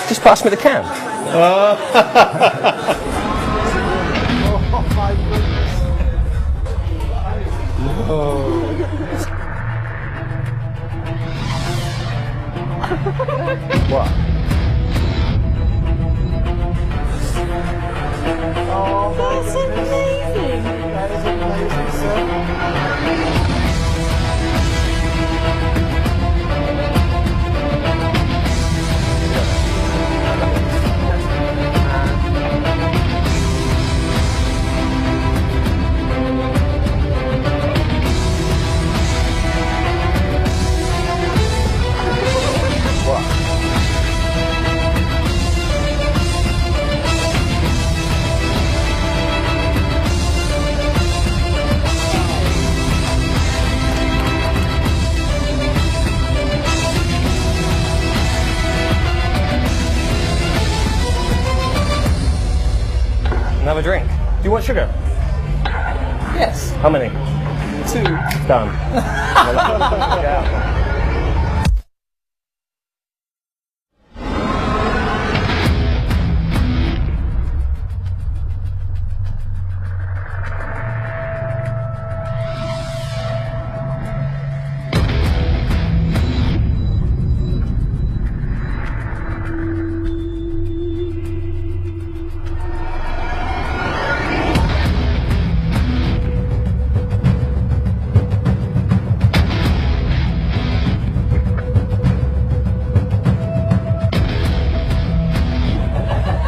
Just pass me the can. Oh my goodness. What? Oh, That's amazing. that is amazing, sir. Have a drink. Do you want sugar? Yes. How many? 2. Done.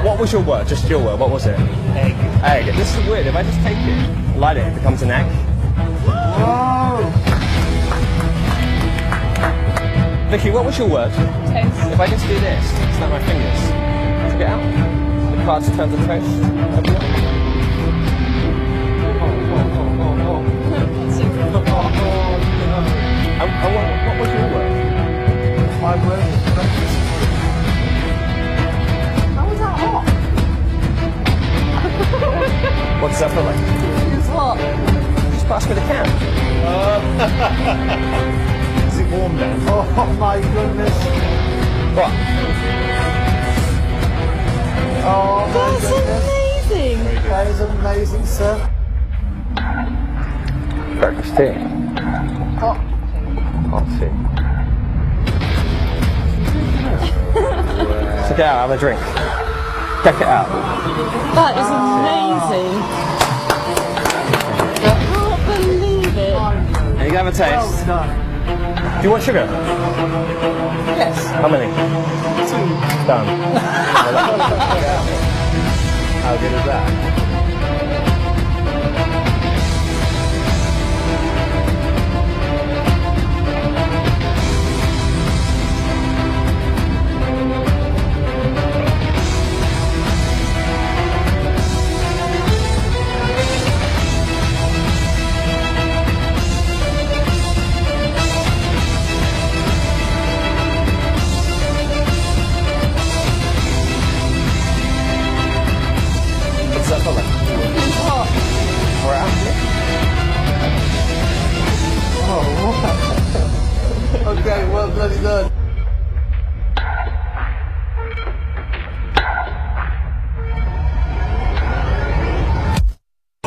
What was your word? Just your word. What was it? Egg. Egg. This is weird. If I just take it, light it, it becomes an egg. Whoa! Vicky, what was your word? Toast. If I just do this, snap my fingers, take it out. The card turns to toast. Open it. And what was your word? My word is breakfast. How was that hot? What does that feel like? It's what? Just pass me the can. Is it warm now? Oh my goodness. What? Oh my That's goodness. amazing. That is amazing, sir. Breakfast tea. Hot. Hot tea. Take it out, have a drink. Check it out. That is amazing. I can't believe it. And you can have a taste. Well done. Do you want sugar? Yes. How many? 2. Done. How good is that? What's that for? It's hot. Oh, wow. Okay, well bloody done.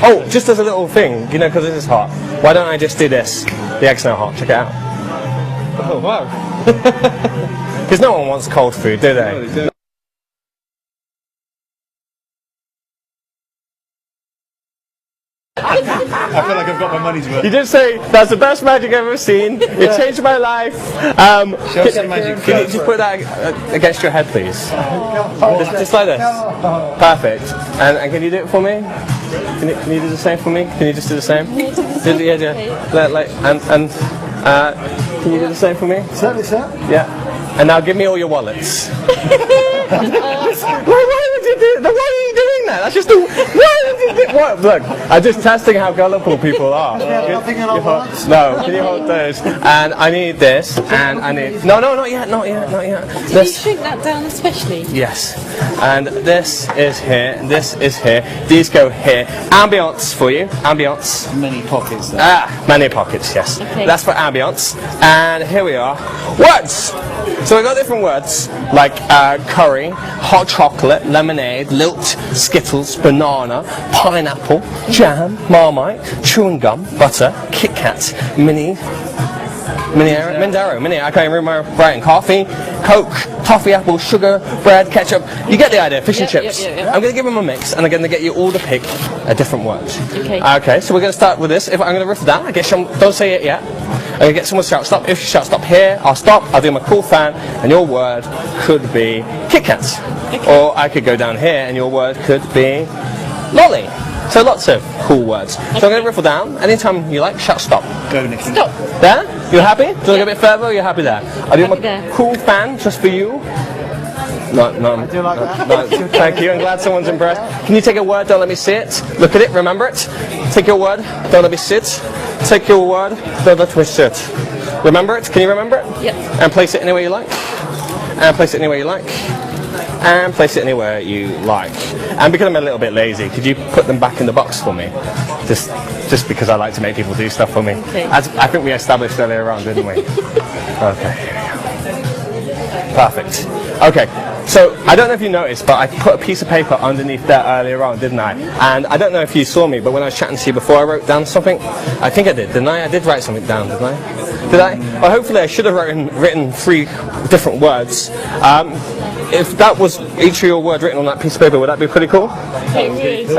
Oh, just as a little thing, you know, because this is hot, why don't I just do this? The egg's now hot, check it out. Oh, wow. Because no one wants cold food, do they? I feel like I've got my money's worth. You did say, that's the best magic I've ever seen, it changed my life. Show us some magic. Can you just put that against your head, please? Just like this. Perfect. And can you do it for me? Can you do the same for me? Can you just do the same? Yeah. Can you do the same for me? Certainly, sir. Yeah. And now give me all your wallets. Why would you do that? Why are you doing that? That's just the. Why would you do what? Look, I'm just testing how gullible people are. Nothing in our wallets? No, can you hold those? And I need this, and I need. No, not yet. Did you shrink that down especially? Yes. And this is here, and this is here. These go here. Ambience for you. Ambience. Many pockets there. Many pockets, yes. Okay. That's for ambience. And here we are. Words! So we got different words like curry, hot chocolate, lemonade, lilt, Skittles, banana, pineapple, jam, Marmite, chewing gum, butter, Kit Kat, Mindaro, I can't even remember my writing. Coffee, Coke, toffee, apple, sugar, bread, ketchup. You get the idea, fish and chips. Yep. I'm going to give them a mix and I'm going to get you all to pick a different word. Okay. Okay, so we're going to start with this. If I'm going to riff it down, I guess don't say it yet. I'm going to get someone to shout stop. If you shout stop here, I'll stop. I'll do my cool fan and your word could be Kit Kat. Okay. Or I could go down here and your word could be lolly. So lots of cool words. Okay. So I'm going to riffle down. Anytime you like, shout stop. Go, Nicky. Stop. There? You happy? Do you want to go a bit further or are you happy there? I'll do my cool fan just for you. No. I do like that. No, thank you. I'm glad someone's impressed. Can you take a word? Don't let me see it. Look at it. Remember it. Take your word. Don't let me see it. Take your word. Don't let me see it. Remember it. Can you remember it? Yep. And place it anywhere you like. And place it anywhere you like. And place it anywhere you like. And because I'm a little bit lazy, could you put them back in the box for me? Just because I like to make people do stuff for me. Okay. As I think we established earlier on, didn't we? Okay. Perfect. Okay. So I don't know if you noticed, but I put a piece of paper underneath there earlier on, didn't I? And I don't know if you saw me, but when I was chatting to you before, I wrote down something. I think I did, didn't I? I did write something down, didn't I? Did I? Well, hopefully I should have written 3 different words. If that was each of your words written on that piece of paper, would that be pretty cool? It would.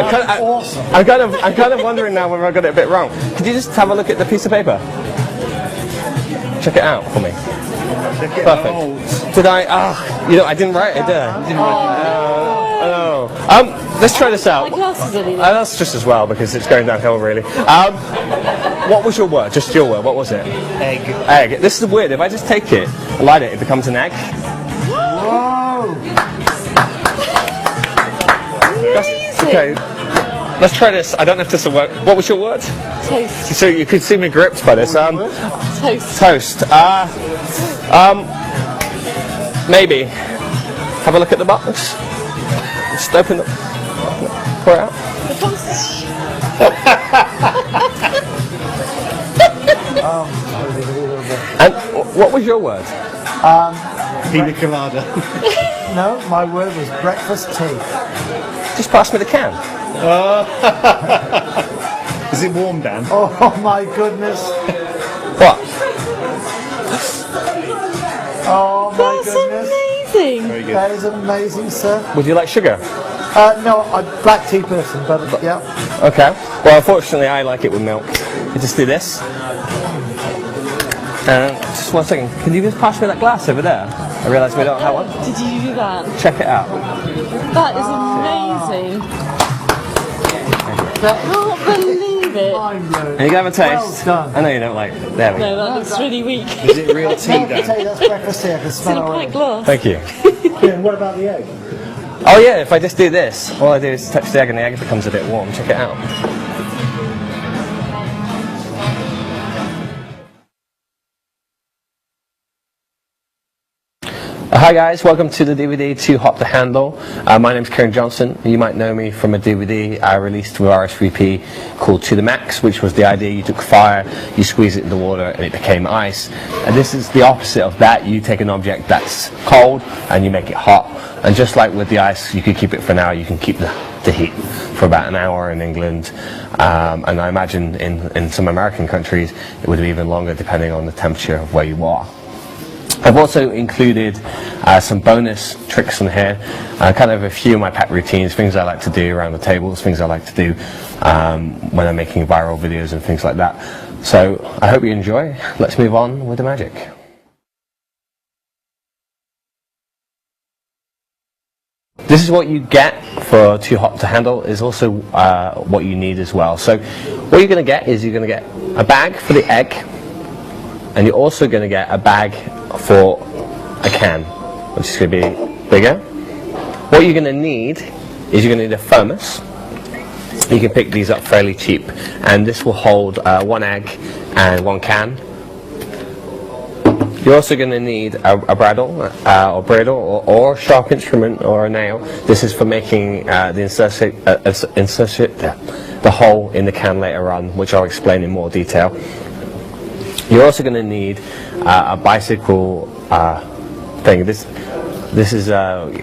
I'm kind of wondering now whether I got it a bit wrong. Could you just have a look at the piece of paper? Check it out for me. Perfect. Did I? I didn't write it, did I? No. Let's try this out. My glasses are leaving. That's just as well because it's going downhill really. What was your word? Just your word. What was it? Egg. Egg. This is weird. If I just take it and light it, it becomes an egg. Whoa! Okay. Let's try this. I don't know if this will work. What was your word? Toast. So you could see me gripped by this. Toast. Toast. Maybe. Have a look at the box. Just open it. Pour it out. And what was your word? Pina colada. No, my word was breakfast tea. Just pass me the can. Is it warm, Dan? Oh my goodness. What? Oh my That's goodness. amazing. Very good. That is amazing, sir. Would you like sugar? No, I'm a black tea person, but yeah. Okay. Well, unfortunately, I like it with milk. You just do this. Just 1 second. Can you just pass me that glass over there? I realise we don't have one. Did you do that? Check it out. That is amazing. I can't believe it. Mind blowing. And you can have a taste. Well done. I know you don't like it. There we No, go. that looks really weak. Is it real tea, I can Dan? tell you that's breakfast tea. I can It's in smell a it pint already. glass. Thank you. Yeah, what about the egg? Oh yeah, if I just do this, all I do is touch the egg and the egg becomes a bit warm. Check it out. Hi guys, welcome to the DVD Too Hot to Handle. My name's Kieran Johnson. You might know me from a DVD I released with RSVP called To The Max, which was the idea you took fire, you squeeze it in the water and it became ice. And this is the opposite of that. You take an object that's cold and you make it hot. And just like with the ice, you could keep it for an hour, you can keep the heat for about an hour in England. And I imagine in some American countries it would be even longer depending on the temperature of where you are. I've also included some bonus tricks in here, kind of a few of my pet routines, things I like to do around the tables, things I like to do when I'm making viral videos and things like that. So I hope you enjoy. Let's move on with the magic. This is what you get for Too Hot to Handle, is also what you need as well. So what you're going to get is you're going to get a bag for the egg, and you're also going to get a bag for a can, which is going to be bigger. What you're going to need is you're going to need a thermos. You can pick these up fairly cheap, and this will hold 1 egg and 1 can. You're also going to need a bridle or sharp instrument or a nail. This is for making the hole in the can later on, which I'll explain in more detail. You're also going to need a bicycle thing. This is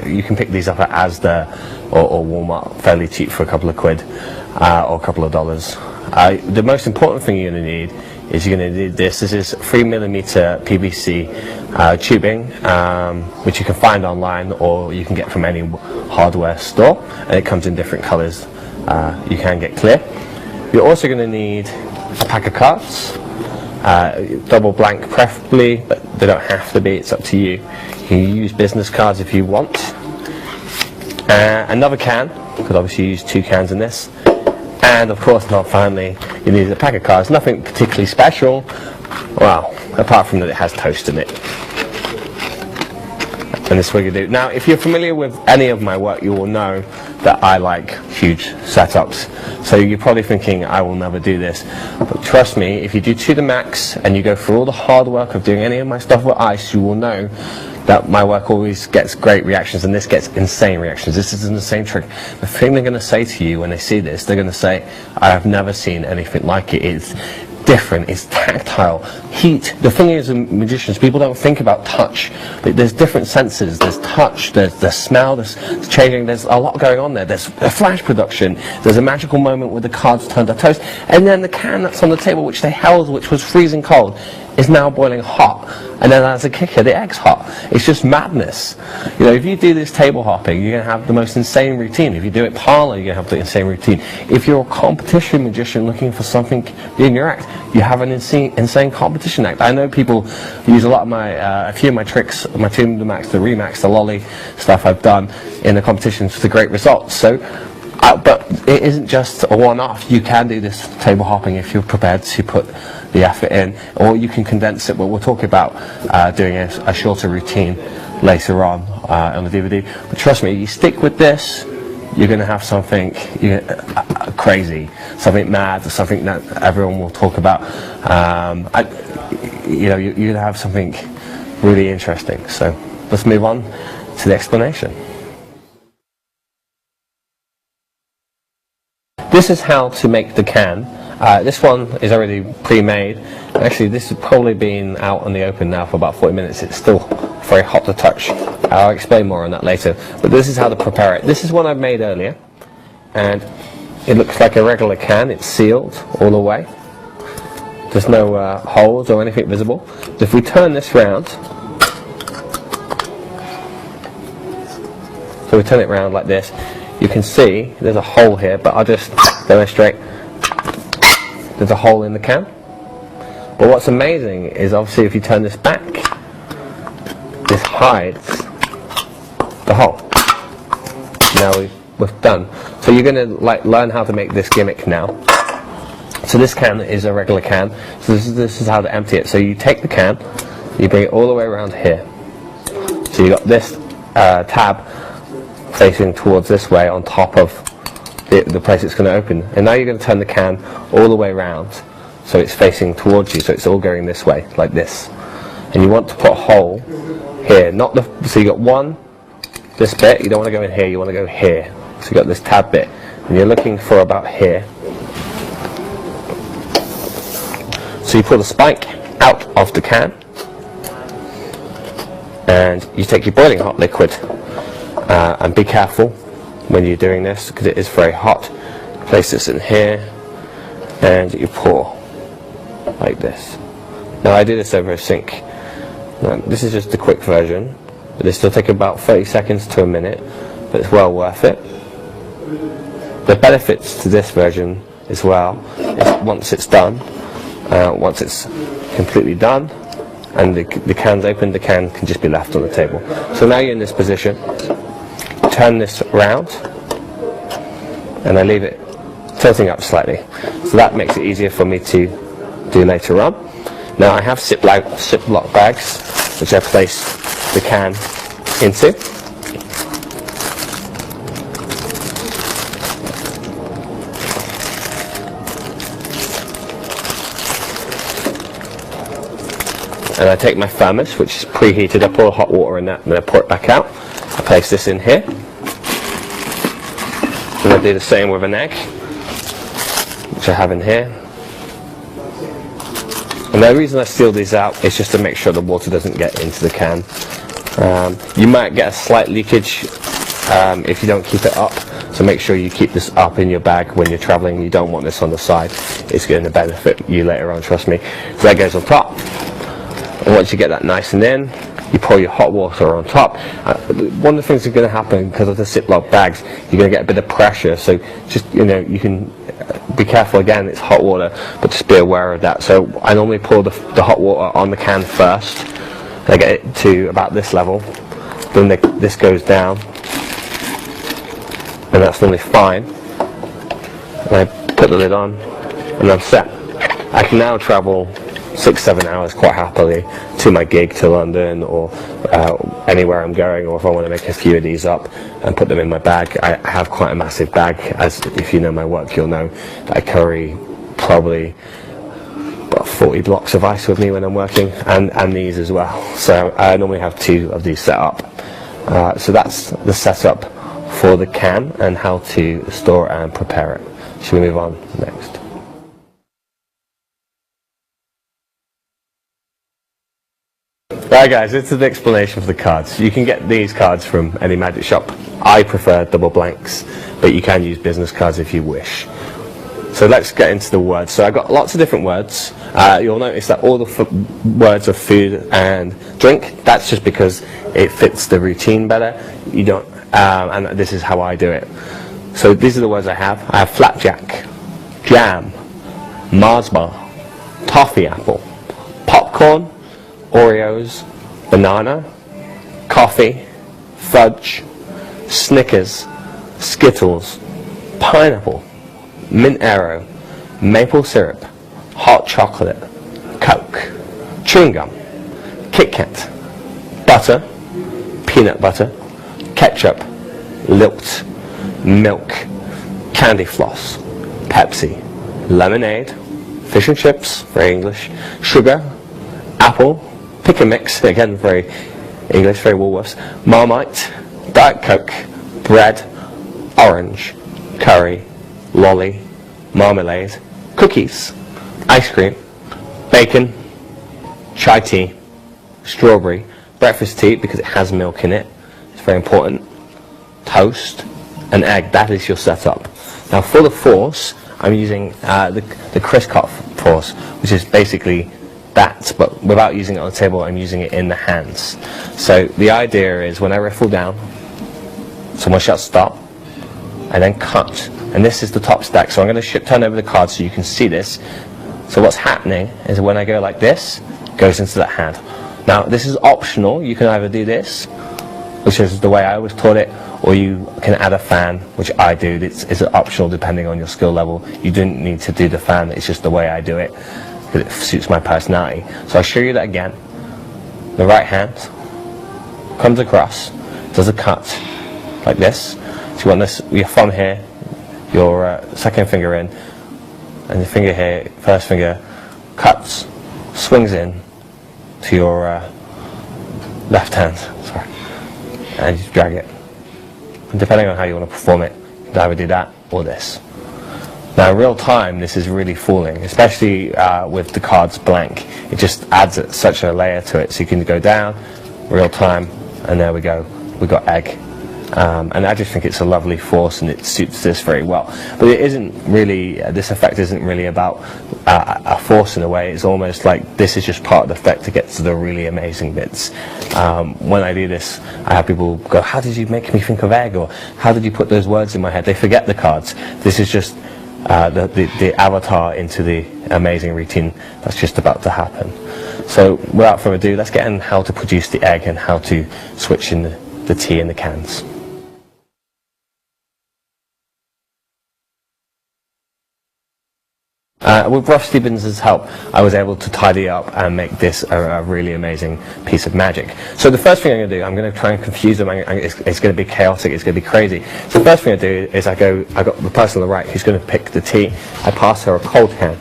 you can pick these up at Asda or Walmart fairly cheap for a couple of quid or a couple of dollars. The most important thing you're going to need is you're going to need this. This is 3mm PVC tubing, which you can find online or you can get from any hardware store, and it comes in different colors. You can get clear. You're also going to need a pack of cards, double blank preferably, but they don't have to be, it's up to you. You can use business cards if you want. Another can, because obviously you use 2 cans in this. And of course, not finally, you need a pack of cards. Nothing particularly special, well, apart from that it has toast in it. And this is what you do. Now, if you're familiar with any of my work, you will know that I like huge setups. So you're probably thinking, I will never do this. But trust me, if you do to the max and you go through all the hard work of doing any of my stuff with ice, you will know that my work always gets great reactions, and this gets insane reactions. This is an insane trick. The thing they're going to say to you when they see this, they're going to say, I have never seen anything like it. It's different, it's tactile, heat. The thing is, in magicians, people don't think about touch. There's different senses. There's touch, there's the smell, there's changing, there's a lot going on there. There's a flash production, there's a magical moment where the cards turn to toast, and then the can that's on the table, which they held, which was freezing cold, is now boiling hot, and then as a kicker, the egg's hot. It's just madness. You know, if you do this table hopping, you're going to have the most insane routine. If you do it parlor, you're going to have the insane routine. If you're a competition magician looking for something in your act, you have an insane competition act. I know people use a few of my tricks, my to the max, the remax, the lolly stuff I've done in the competitions for the great results. So, but it isn't just a one-off. You can do this table hopping if you're prepared to put the effort in, or you can condense it. But we'll talk about doing a shorter routine later on the DVD. But trust me, you stick with this, you're going to have something crazy, something mad, something that everyone will talk about. You're going to have something really interesting. So let's move on to the explanation. This is how to make the can. This one is already pre-made. Actually, this has probably been out in the open now for about 40 minutes. It's still very hot to touch. I'll explain more on that later. But this is how to prepare it. This is one I made earlier, and it looks like a regular can. It's sealed all the way. There's no holes or anything visible. If we turn this round, so we turn it round like this, you can see there's a hole here, but I'll just demonstrate. There's a hole in the can. But what's amazing is obviously if you turn this back, this hides the hole. Now we've done. So you're going to learn how to make this gimmick now. So this can is a regular can. So this is how to empty it. So you take the can, you bring it all the way around here. So you got this tab facing towards this way on top of the place it's going to open, and now you're going to turn the can all the way around so it's facing towards you, so it's all going this way like this, and you want to put a hole here, so you got one, this bit, you don't want to go in here, you want to go here, so you got this tab bit, and you're looking for about here, so you pull the spike out of the can and you take your boiling hot liquid. And be careful when you're doing this because it is very hot. Place this in here and you pour like this. Now I do this over a sink. Now, this is just a quick version, but this will take about 30 seconds to a minute, but it's well worth it. The benefits to this version as well is once it's done, once it's completely done and the can's open, the can can just be left on the table. So now you're in this position. Turn this round and I leave it tilting up slightly, so that makes it easier for me to do later on. Now I have Ziploc bags which I place the can into, and I take my thermos which is preheated, I pour hot water in that and then I pour it back out. I place this in here, and I do the same with an egg, which I have in here. And the reason I seal these out is just to make sure the water doesn't get into the can. You might get a slight leakage if you don't keep it up, so make sure you keep this up in your bag when you're traveling. You don't want this on the side. It's going to benefit you later on, trust me. So that goes on top, and once you get that nice and in, you pour your hot water on top. One of the things that's going to happen because of the Ziploc bags, you're going to get a bit of pressure, so just, you can be careful. Again, it's hot water, but just be aware of that. So I normally pour the hot water on the can first. I get it to about this level, then this goes down, and that's normally fine. And I put the lid on, and I'm set. I can now travel 6-7 hours quite happily to my gig, to London, or anywhere I'm going, or if I want to make a few of these up and put them in my bag. I have quite a massive bag, as if you know my work, you'll know that I carry probably about 40 blocks of ice with me when I'm working, and these as well. So I normally have 2 of these set up. So that's the setup for the can and how to store and prepare it. Should we move on next? Right guys, this is the explanation for the cards. You can get these cards from any magic shop. I prefer double blanks, but you can use business cards if you wish. So let's get into the words. So I've got lots of different words. You'll notice that all the words are food and drink. That's just because it fits the routine better. You don't, and this is how I do it. So these are the words I have. I have flapjack, jam, Mars bar, toffee apple, popcorn, Oreos, banana, coffee, fudge, Snickers, Skittles, pineapple, mint arrow, maple syrup, hot chocolate, Coke, chewing gum, Kit Kat, butter, peanut butter, ketchup, lilt, milk, candy floss, Pepsi, lemonade, fish and chips, very English, sugar, apple, pick and mix, again very English, very Woolworths, Marmite, Diet Coke, bread, orange, curry, lolly, marmalade, cookies, ice cream, bacon, chai tea, strawberry, breakfast tea because it has milk in it, it's very important, toast, and egg. That is your setup. Now for the force, I'm using the Criscot force, which is basically that, but without using it on the table, I'm using it in the hands. So the idea is when I riffle down, someone shouts stop, I then cut, and this is the top stack. So I'm going to turn over the card so you can see this. So what's happening is when I go like this, it goes into that hand. Now this is optional. You can either do this, which is the way I was taught it, or you can add a fan, which I do. It's optional depending on your skill level. You don't need to do the fan, it's just the way I do it, because it suits my personality. So I'll show you that again. The right hand comes across, does a cut, like this. So you want this, your thumb here, your second finger in, and your finger here, first finger, cuts, swings in to your left hand, sorry, and you drag it. And depending on how you want to perform it, you can either do that or this. Now in real time, this is really fooling, especially with the cards blank. It just adds such a layer to it. So you can go down, real time, and there we go. We got egg. And I just think it's a lovely force and it suits this very well. But it isn't really, this effect isn't really about a force in a way. It's almost like this is just part of the effect to get to the really amazing bits. When I do this, I have people go, how did you make me think of egg? Or how did you put those words in my head? They forget the cards. This is just the avatar into the amazing routine that's just about to happen. So without further ado, let's get in how to produce the egg and how to switch in the tea in the cans. With Russ Stevens' help, I was able to tidy up and make this a really amazing piece of magic. So the first thing I'm going to do, I'm going to try and confuse them. It's going to be chaotic, it's going to be crazy. So the first thing I do is I got the person on the right who's going to pick the tea. I pass her a cold can.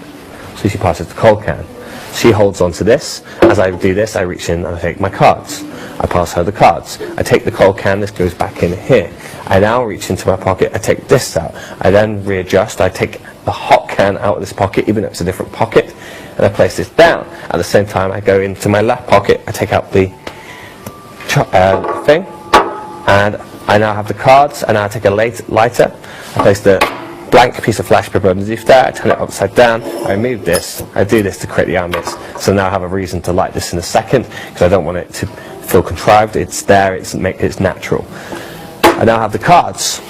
So she passes the cold can. She holds on to this. As I do this, I reach in and I take my cards. I pass her the cards. I take the cold can, this goes back in here. I now reach into my pocket, I take this out. I then readjust, I take the hot can out of this pocket, even though it's a different pocket, and I place this down. At the same time, I go into my left pocket, I take out the thing, and I now have the cards, and I take a lighter, I place the blank piece of flash paper underneath there, I turn it upside down, I remove this, I do this to create the ambits. So now I have a reason to light this in a second, because I don't want it to feel contrived, it's there, it's natural. I now have the cards.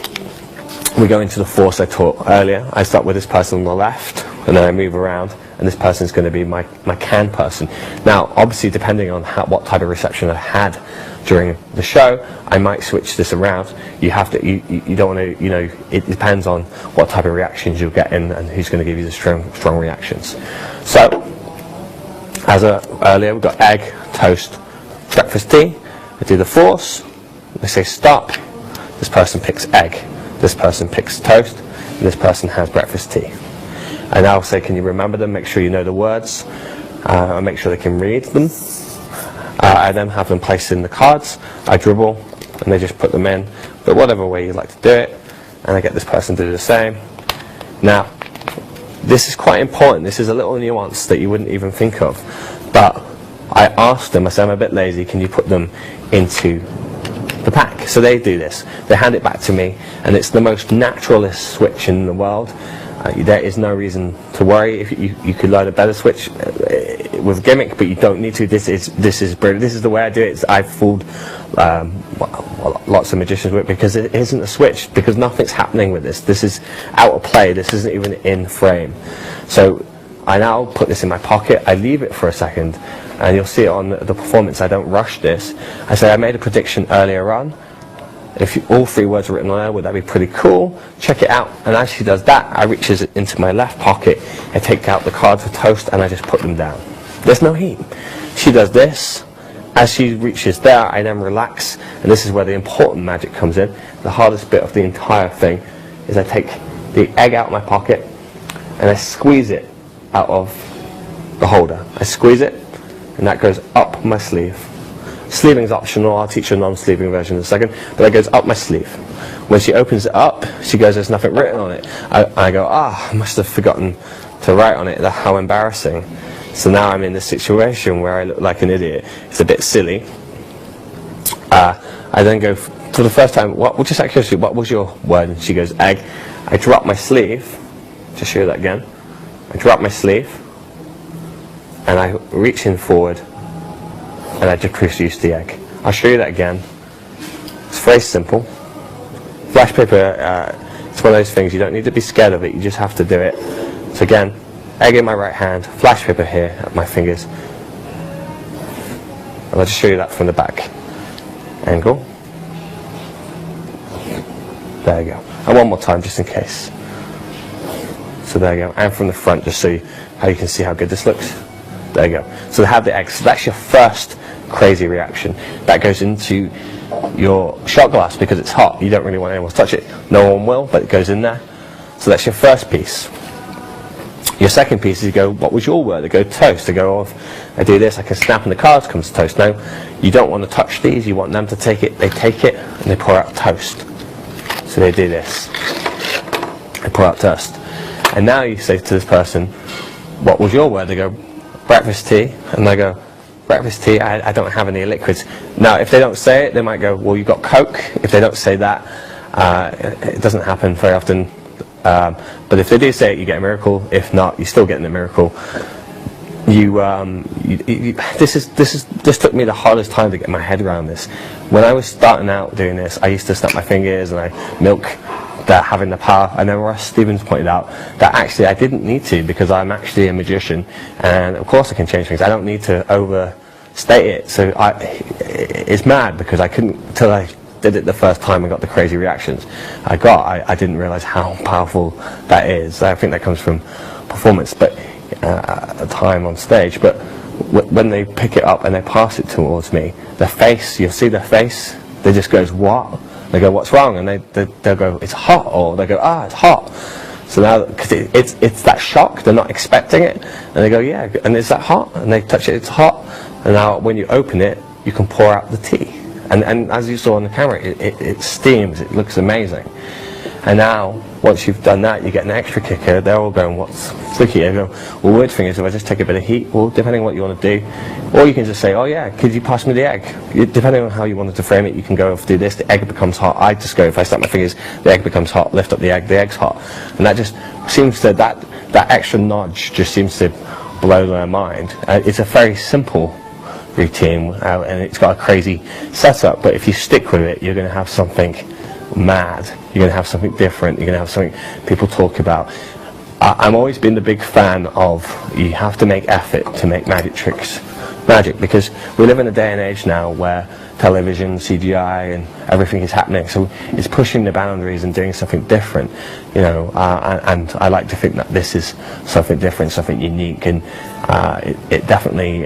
We go into the force I taught earlier. I start with this person on the left, and then I move around, and this person is going to be my can person. Now, obviously, depending on what type of reception I had during the show, I might switch this around. You have to, you don't want to, it depends on what type of reactions you'll get in and who's going to give you the strong reactions. So, as earlier, we've got egg, toast, breakfast tea. I do the force. I say stop. This person picks egg. This person picks toast. And this person has breakfast tea. I now say, can you remember them? Make sure you know the words. And make sure they can read them. I then have them placed in the cards. I dribble, and they just put them in. But whatever way you like to do it. And I get this person to do the same. Now, this is quite important. This is a little nuance that you wouldn't even think of. But I asked them, I said, I'm a bit lazy, can you put them into the pack? So they do this. They hand it back to me, and it's the most naturalist switch in the world. There is no reason to worry. If you could learn a better switch with a gimmick, but you don't need to. This is brilliant. This is the way I do it. I've fooled lots of magicians with it, because it isn't a switch, because nothing's happening with this. This is out of play. This isn't even in frame. So I now put this in my pocket. I leave it for a second, and you'll see it on the performance. I don't rush this. I say I made a prediction earlier on. If all three words are written on there, would that be pretty cool? Check it out. And as she does that, I reaches it into my left pocket. I take out the card for toast, and I just put them down. There's no heat. She does this. As she reaches there, I then relax, and this is where the important magic comes in. The hardest bit of the entire thing is I take the egg out of my pocket, and I squeeze it out of the holder. I squeeze it, and that goes up my sleeve. Sleeving is optional. I'll teach you a non-sleeving version in a second, but that goes up my sleeve. When she opens it up, she goes, there's nothing written on it. I go, I must have forgotten to write on it. How embarrassing. So now I'm in this situation where I look like an idiot. It's a bit silly. I then go, for the first time, what was your word? And she goes, egg. I drop my sleeve. Just show you that again. I drop my sleeve, and I reach in forward, and I just produce the egg. I'll show you that again. It's very simple. Flash paper, it's one of those things, you don't need to be scared of it, you just have to do it. So again, egg in my right hand, flash paper here at my fingers. And I'll just show you that from the back. Angle. There you go. And one more time, just in case. So there you go. And from the front, just so how you can see how good this looks. There you go. So they have the egg. So that's your first crazy reaction. That goes into your shot glass because it's hot. You don't really want anyone to touch it. No one will, but it goes in there. So that's your first piece. Your second piece is you go, what was your word? They go toast. They go, I do this, I can snap and the cards comes toast. Now, you don't want to touch these. You want them to take it. They take it and they pour out toast. So they do this. They pour out toast. And now you say to this person, what was your word? They go, breakfast tea. And they go, breakfast tea, I don't have any liquids. Now, if they don't say it, they might go, well, you got Coke. If they don't say that, it doesn't happen very often. But if they do say it, you get a miracle. If not, you're still getting a miracle. This took me the hardest time to get my head around this. When I was starting out doing this, I used to snap my fingers and I milk that having the power. And then Ross Stevens pointed out that actually I didn't need to, because I'm actually a magician, and of course I can change things. I don't need to overstate it. So it's mad because I couldn't until I did it the first time and got the crazy reactions I got. I didn't realize how powerful that is. I think that comes from performance, but at the time on stage. But when they pick it up and they pass it towards me, the face, you'll see their face, they just goes, what? They go, what's wrong? And they'll go, it's hot, or they go, it's hot. So now, because it's that shock, they're not expecting it, and they go, yeah, and is that hot? And they touch it, it's hot. And now when you open it, you can pour out the tea. And as you saw on the camera, it steams, it looks amazing. And now, once you've done that, you get an extra kicker. They're all going, what's tricky? They go, well, weird thing is if I just take a bit of heat, well, depending on what you want to do, or you can just say, oh yeah, could you pass me the egg? Depending on how you wanted to frame it, you can go, do this, the egg becomes hot. I just go, if I snap my fingers, the egg becomes hot, lift up the egg's hot. And that just seems to, that extra nudge just seems to blow their mind. It's a very simple routine, and it's got a crazy setup, but if you stick with it, you're going to have something mad. You're going to have something different. You're going to have something people talk about. I'm always been the big fan of, you have to make effort to make magic tricks magic, because we live in a day and age now where television, CGI, and everything is happening, so it's pushing the boundaries and doing something different, you know, and I like to think that this is something different, something unique, and it definitely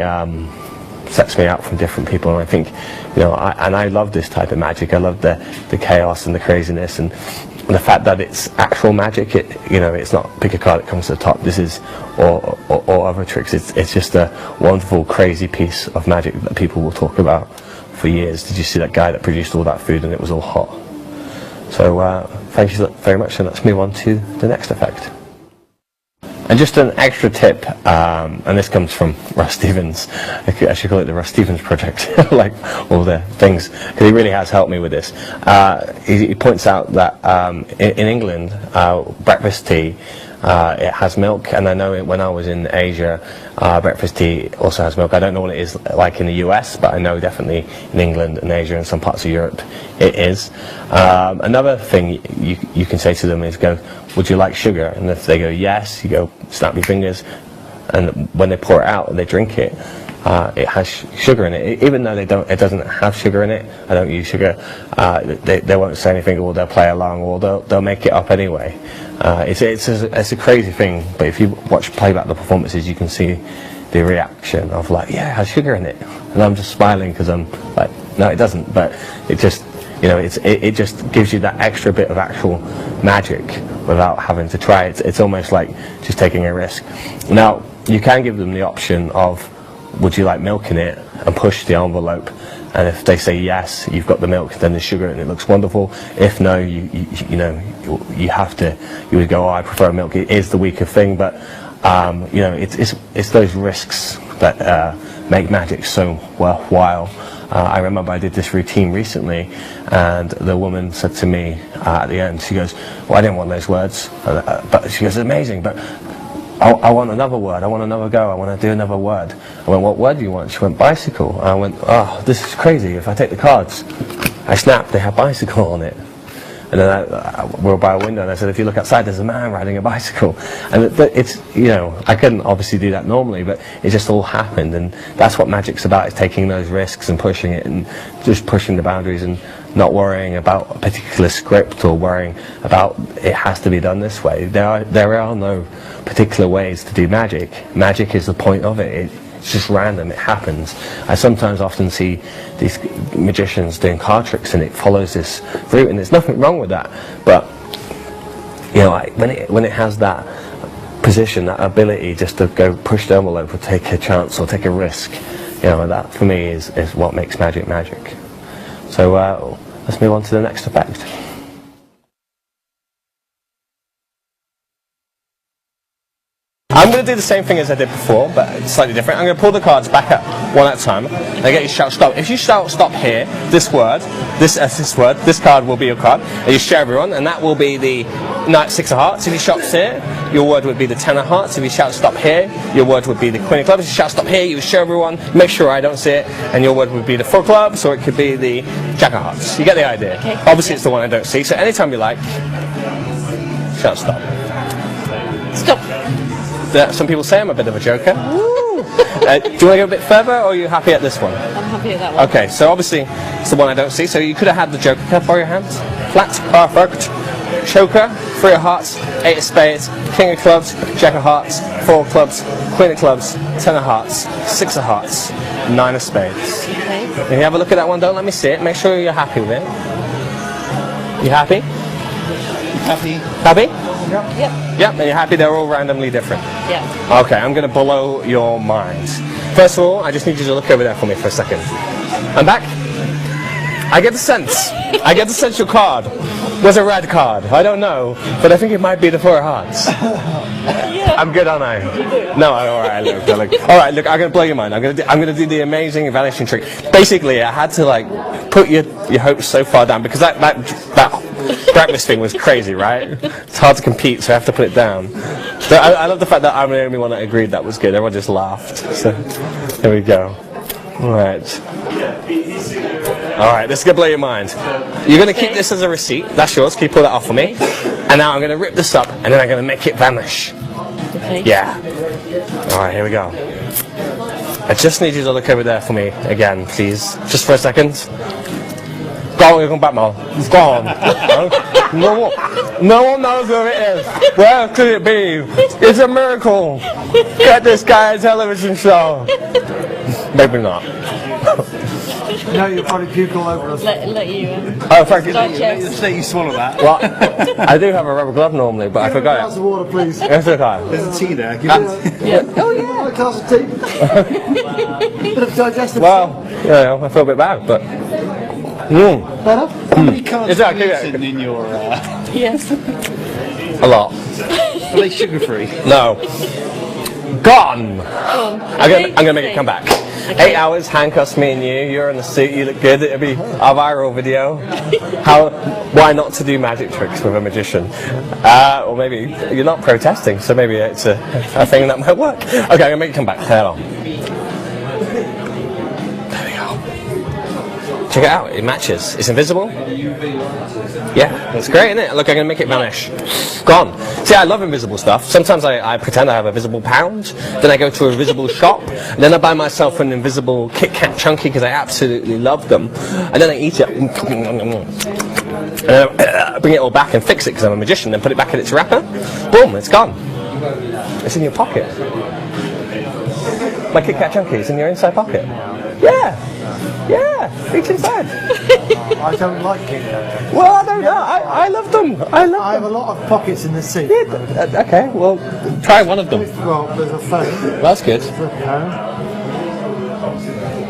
sets me out from different people. And I think, you know, I love this type of magic. I love the chaos and the craziness, and the fact that it's actual magic. You know, it's not pick a card that comes to the top. This is or other tricks. It's just a wonderful, crazy piece of magic that people will talk about for years. Did you see that guy that produced all that food and it was all hot? So thank you very much, and let's move on to the next effect. And just an extra tip, and this comes from Russ Stevens. I should call it the Russ Stevens Project, like all the things, because he really has helped me with this. He points out that in England, breakfast tea, it has milk, and I know when I was in Asia, breakfast tea also has milk. I don't know what it is like in the US, but I know definitely in England and Asia and some parts of Europe it is. Another thing you can say to them is go, would you like sugar? And if they go yes, you go snap your fingers, and when they pour it out and they drink it, it has sugar in it. Even though it doesn't have sugar in it, I don't use sugar, they won't say anything, or they'll play along, or they'll make it up anyway. It's a crazy thing, but if you play back the performances, you can see the reaction of like, yeah, it has sugar in it, and I'm just smiling because I'm like, no, it doesn't, but it just, you know, it just gives you that extra bit of actual magic without having to try it. It's almost like just taking a risk. Now, you can give them the option of, would you like milk in it, and push the envelope, and if they say yes, you've got the milk, then there's sugar and it looks wonderful. If no, you would go, oh, I prefer milk. It is the weaker thing, but you know, it's those risks that make magic so worthwhile. I remember I did this routine recently, and the woman said to me at the end, she goes, well, I didn't want those words, but she goes, it's amazing, but I want another word, I want another go, I want to do another word. I went, what word do you want? She went, bicycle. I went, oh, this is crazy. If I take the cards, I snapped, they have bicycle on it. And then we were by a window, and I said, if you look outside, there's a man riding a bicycle. And it's, you know, I couldn't obviously do that normally, but it just all happened. And that's what magic's about, is taking those risks and pushing it, and just pushing the boundaries, and not worrying about a particular script, or worrying about it has to be done this way. There are no particular ways to do magic. Magic is the point of it. It's just random, it happens. I sometimes often see these magicians doing card tricks, and it follows this route, and there's nothing wrong with that. But you know, when it has that position, that ability just to go push the envelope, or take a chance, or take a risk, you know, that for me is what makes magic magic. So let's move on to the next effect. I'm going to do the same thing as I did before, but it's slightly different. I'm going to pull the cards back up one at a time, and I get you to shout stop. If you shout stop here, this word, this card will be your card, and you show everyone, and that will be the Six of Hearts. If you shout here, your word would be the Ten of Hearts. If you shout stop here, your word would be the Queen of Clubs. If you shout stop here, you show everyone, make sure I don't see it, and your word would be the Four of Clubs, or it could be the Jack of Hearts. You get the idea. Okay. Obviously, it's the one I don't see, so anytime you like, shout stop. Stop. Some people say I'm a bit of a joker. Do you want to go a bit further, or are you happy at this one? I'm happy at that one. Okay, so obviously it's the one I don't see, so you could have had the joker card by your hands. Flat, perfect. Joker, Three of Hearts, Eight of Spades, King of Clubs, Jack of Hearts, Four of Clubs, Queen of Clubs, Ten of Hearts, Six of Hearts, Nine of Spades. Okay. If you have a look at that one, don't let me see it. Make sure you're happy with it. You happy? Happy? Happy? Yep. Yep, and you're happy they're all randomly different? Yeah. Okay, I'm going to blow your mind. First of all, I just need you to look over there for me for a second. I'm back. I get the sense. I get the sense your card was a red card. I don't know, but I think it might be the 4 hearts. Yeah. I'm good, aren't I? No, all right. Look. All right, look. I'm gonna blow your mind. I'm gonna do the amazing vanishing trick. Basically, I had to like put your hopes so far down because that breakfast thing was crazy, right? It's hard to compete, so I have to put it down. So I love the fact that I'm the only one that agreed that was good. Everyone just laughed. So there we go. All right. All right, this is going to blow your mind. You're going to keep this as a receipt. That's yours. Can you pull that off for me? And now I'm going to rip this up, and then I'm going to make it vanish. Okay. Yeah. All right, here we go. I just need you to look over there for me again, please. Just for a second. Go on, you come back, Mal. It's gone. No one knows where it is. Where could it be? It's a miracle. Get this guy a television show. Maybe not. No, you'll probably puke all over us. Let you. Oh, thank you. Digest. Let you swallow that. Well, I do have a rubber glove normally, but I Give me a forgot glass it. of water, please. It's okay. There's a tea there. Yeah. Oh, yeah. A glass of tea. Bit of digestive. Well, I feel a bit bad, but... Better? How many cards Is are that you okay? using in your... Yes. A lot. Are they sugar-free? No. Gone! Go on. I'm gonna make it come back. 8 hours, handcuffs, me and you. You're in the suit, you look good. It'll be a viral video. Why not to do magic tricks with a magician? Or maybe you're not protesting, so maybe it's a thing that might work. Okay, I'm gonna make it come back. Hold on. There we go. Check it out, it matches. It's invisible. Yeah, it's great, isn't it? Look, I'm gonna make it vanish. Gone. See, I love invisible stuff. Sometimes I pretend I have a visible pound, then I go to a visible shop, and then I buy myself an invisible Kit Kat Chunky because I absolutely love them, and then I eat it, and then I bring it all back and fix it because I'm a magician, then put it back in its wrapper. Boom, it's gone. It's in your pocket. My Kit Kat Chunky is in your inside pocket. Yeah. Yeah, reach inside. I don't like Kit Kat. Well, I don't know. I love them. I love I have a them. lot of pockets in this seat. Yeah, okay, well, try one of them. Well, there's a phone. That's good. There's a phone.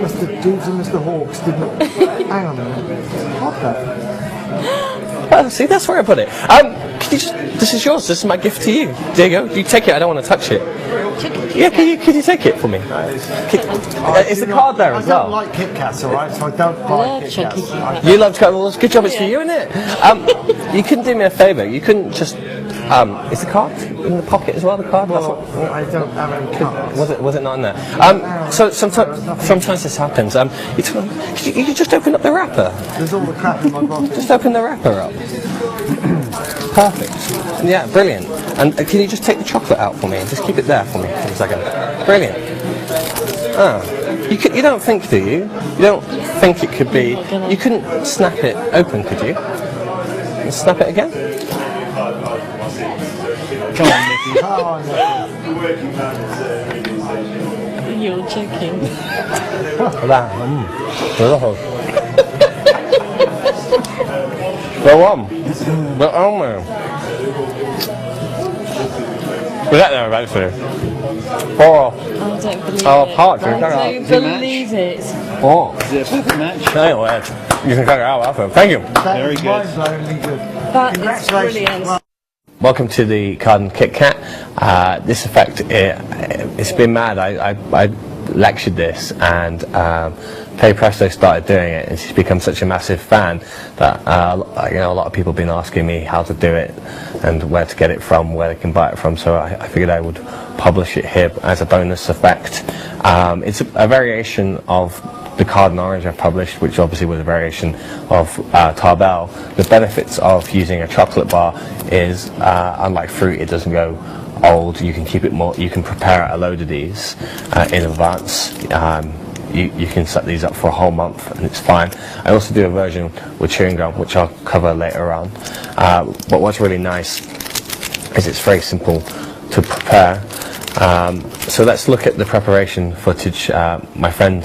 Mr. Dukes and Mr. Hawks didn't... Hang on a minute. What the... Well, see, that's where I put it. Can you just... This is yours. This is my gift to you. There you go. You take it. I don't want to touch it. Yeah, can you take it for me? Is the card there as I don't well? like Kit Kats, alright? So I don't buy Kit chunky Kats. Kit Kats. You love Kit Kats. Good job. It's for you, isn't it? You couldn't do me a favour. You couldn't just... is the card in the pocket as well? The card? Well, I don't have any cards. Was it not in there? So sometimes this happens. You can just open up the wrapper. There's all the crap in my pocket. Just open the wrapper up. Perfect. Yeah, brilliant. And can you just take the chocolate out for me and just keep it there for me for a second? Brilliant. You don't think, do you? You don't think it could be... You couldn't snap it open, could you? And snap it again? Come on, Nicky. Oh, no. You're joking. Go on. Go on, man. We're getting there eventually. I don't believe Oh, it. parts, you I can check don't believe it. Oh. Is it a perfect match? Anyway, you can check it out after. Thank you. That Very is good. mind-blowingly good. That is Congratulations. brilliant. Well, Welcome to the Card Kit Kat. This effect, it's been mad. I lectured this, and Terry Presto started doing it, and she's become such a massive fan that a lot of people have been asking me how to do it and where to get it from, where they can buy it from. So I figured I would publish it here as a bonus effect. It's a variation of the card in orange I've published, which obviously was a variation of Tarbell. The benefits of using a chocolate bar is, unlike fruit, it doesn't go old. You can keep it more. You can prepare a load of these in advance. You can set these up for a whole month, and it's fine. I also do a version with chewing gum, which I'll cover later on. But what's really nice is it's very simple to prepare. So let's look at the preparation footage. My friend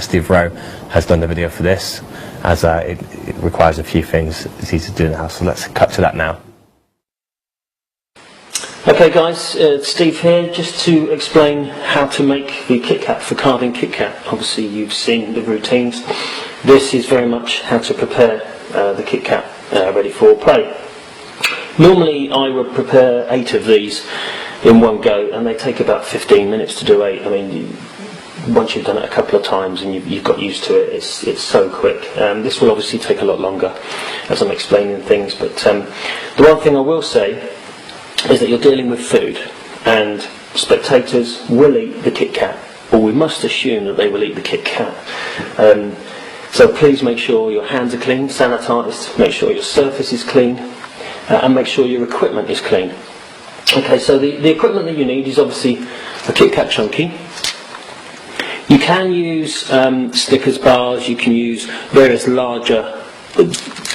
Steve Rowe has done the video for this, as it requires a few things it's easy to do in the house. So let's cut to that now. Okay guys, Steve here, just to explain how to make the Kit Kat for carving Kit Kat. Obviously you've seen the routines. this is very much how to prepare the Kit Kat ready for play. Normally I would prepare 8 of these in one go, and they take about 15 minutes to do 8. I mean, once you've done it a couple of times and you've got used to it, it's so quick. This will obviously take a lot longer as I'm explaining things, but the one thing I will say is that you're dealing with food, and spectators will eat the Kit Kat, or we must assume that they will eat the Kit Kat. So please make sure your hands are clean, sanitised, make sure your surface is clean, and make sure your equipment is clean. Okay, so the equipment that you need is obviously a Kit Kat Chunky. You can use Snickers bars, you can use various larger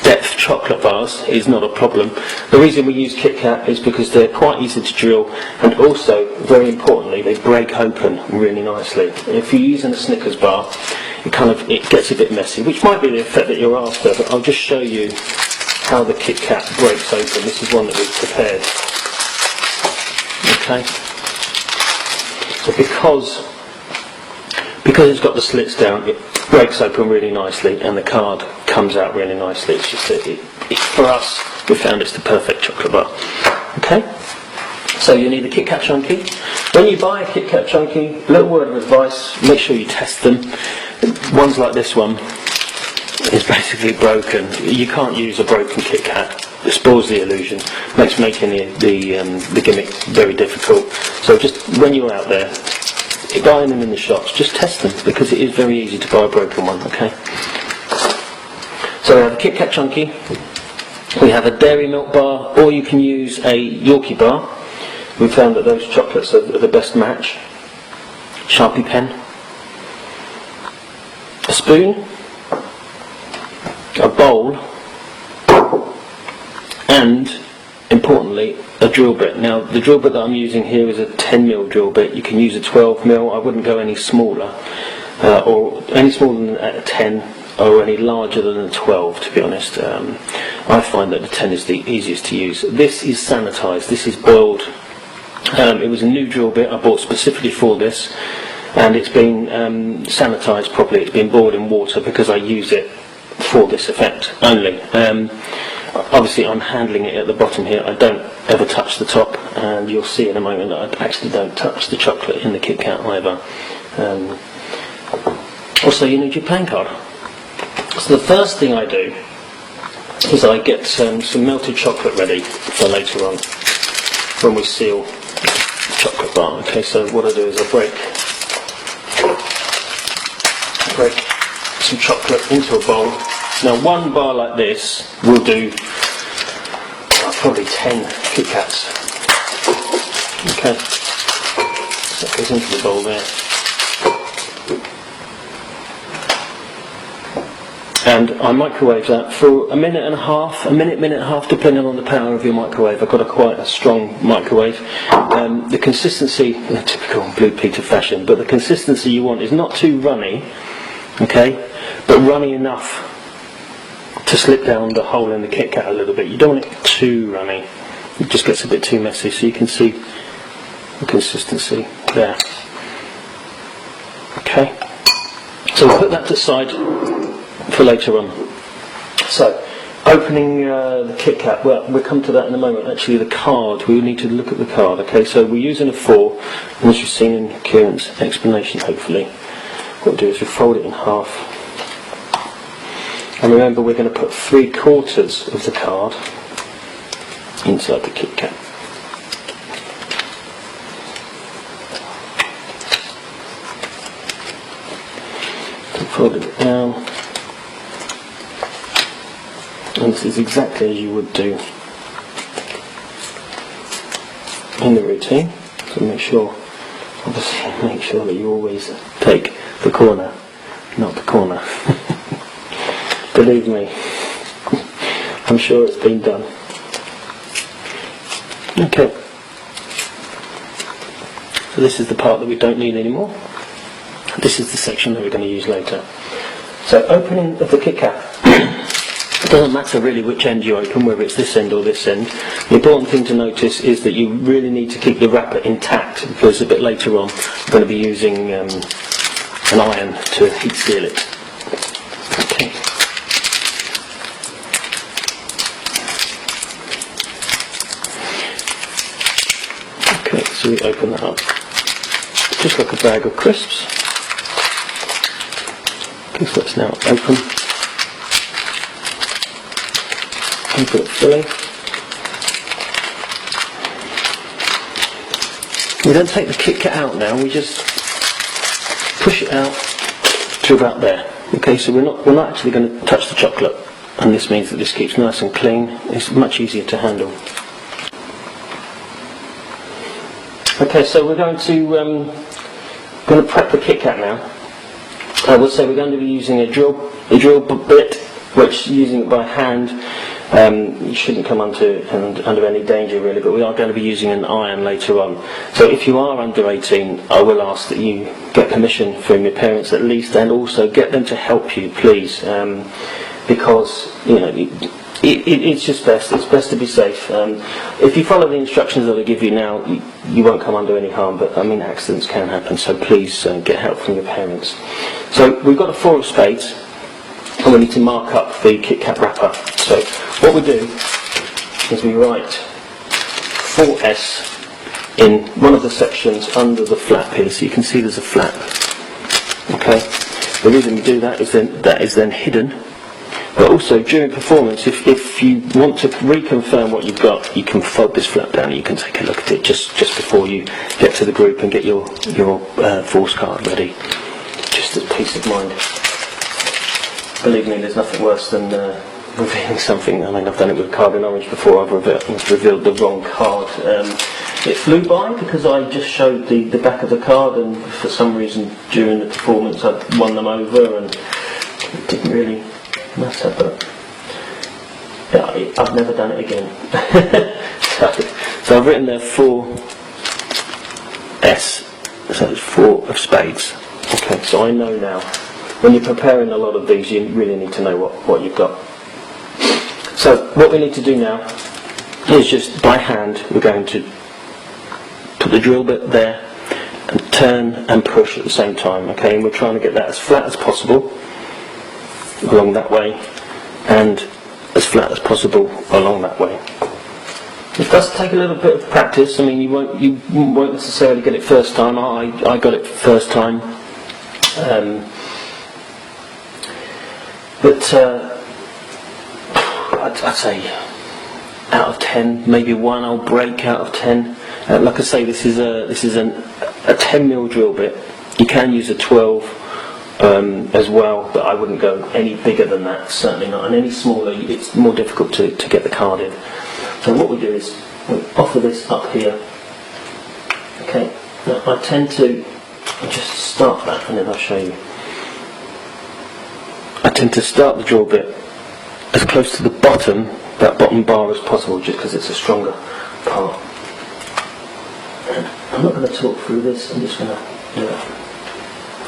depth chocolate bars, is not a problem. The reason we use Kit Kat is because they're quite easy to drill, and also, very importantly, they break open really nicely. If you're using a Snickers bar, it gets a bit messy, which might be the effect that you're after, but I'll just show you how the Kit Kat breaks open. This is one that we've prepared. Okay, so because it's got the slits down, it breaks open really nicely, and the card comes out really nicely. It's just for us, we found it's the perfect chocolate bar. Okay, so you need a Kit Kat Chunky. When you buy a Kit Kat Chunky, little word of advice: make sure you test them. Ones like this one is basically broken. You can't use a broken Kit Kat. It spoils the illusion, makes making the gimmick very difficult. So just when you're out there buying them in the shops, just test them, because it is very easy to buy a broken one. Okay. So we have a Kit Kat Chunky, we have a dairy milk bar, or you can use a Yorkie bar. We found that those chocolates are the best match. Sharpie pen, a spoon, a bowl, and importantly a drill bit. Now the drill bit that I'm using here is a 10mm drill bit. You can use a 12mm. I wouldn't go any smaller, or any smaller than a 10, or any larger than a 12, to be honest. I find that the 10 is the easiest to use. This is sanitised, this is boiled. It was a new drill bit I bought specifically for this, and it's been sanitised properly. It's been boiled in water because I use it for this effect only. Obviously I'm handling it at the bottom here. I don't ever touch the top, and you'll see in a moment that I actually don't touch the chocolate in the Kit Kat either. Also, you need your playing card. So the first thing I do is I get some melted chocolate ready for later on when we seal the chocolate bar. Okay, so what I do is I break some chocolate into a bowl. Now one bar like this will do probably 10 Kit Kats. Okay, so that goes into the bowl there. And I microwave that for a minute and a half, minute and a half, depending on the power of your microwave. I've got quite a strong microwave. The consistency, typical Blue Peter fashion, but the consistency you want is not too runny, okay, but runny enough to slip down the hole in the Kit Kat a little bit. You don't want it too runny. It just gets a bit too messy, so you can see the consistency there. Okay, so we'll put that to the side for later on. So, opening the Kit Kat, well, we'll come to that in a moment. Actually, the card, we need to look at the card. Okay, so we're using a 4, and as you've seen in Kieran's explanation, hopefully, what we'll do is we fold it in half. And remember, we're going to put 3/4 of the card inside the Kit Kat. So fold it down. And this is exactly as you would do in the routine. So make sure that you always take the corner, not the corner. Believe me, I'm sure it's been done. Okay, so this is the part that we don't need anymore. This is the section that we're going to use later. So opening of the Kit Kat. It doesn't matter really which end you open, whether it's this end or this end. The important thing to notice is that you really need to keep the wrapper intact, because a bit later on we're going to be using an iron to heat seal it. Okay. So we open that up, just like a bag of crisps. Okay, so that's now open. And put it filling. We don't take the Kit Kat out now, we just push it out to about there. Okay, so we're not actually going to touch the chocolate, and this means that this keeps nice and clean. It's much easier to handle. Okay, so we're going to prep the Kit Kat now. I would say we're going to be using a drill bit, which using it by hand, you shouldn't come under any danger really, but we are going to be using an iron later on. So if you are under 18, I will ask that you get permission from your parents at least, and also get them to help you, please, because it's just best. It's best to be safe. If you follow the instructions that I give you now, you won't come under any harm, but I mean accidents can happen, so please get help from your parents. So we've got a 4 of spades, and we need to mark up the Kit Kat wrapper. So what we do is we write 4S in one of the sections under the flap here, so you can see there's a flap. Okay. The reason we do that is then hidden. But also during performance, if you want to reconfirm what you've got, you can fold this flap down and you can take a look at it just before you get to the group and get your force card ready. Just as peace of mind. Believe me, there's nothing worse than revealing something. I mean, I've done it with card in orange before. I've revealed the wrong card. It flew by because I just showed the back of the card, and for some reason during the performance I'd won them over, and it didn't really matter, but yeah, I've never done it again. so I've written there 4S, so it's 4 of spades. Okay, so I know now. When you're preparing a lot of these, you really need to know what you've got. So what we need to do now is just by hand, we're going to put the drill bit there and turn and push at the same time. Okay, and we're trying to get that as flat as possible along that way, and as flat as possible along that way. It does take a little bit of practice. I mean, you won't necessarily get it first time. I got it first time, but I'd say out of 10, maybe 1 I'll break out of 10. Like I say, this is a 10mm drill bit. You can use a 12. As well, but I wouldn't go any bigger than that, certainly not, and any smaller it's more difficult to get the card in. So what we do is we offer this up here. Okay, now I tend to just start that, and then I'll show you. I tend to start the drill bit as close to the bottom, that bottom bar as possible, just because it's a stronger part. And I'm not going to talk through this, I'm just going to do it.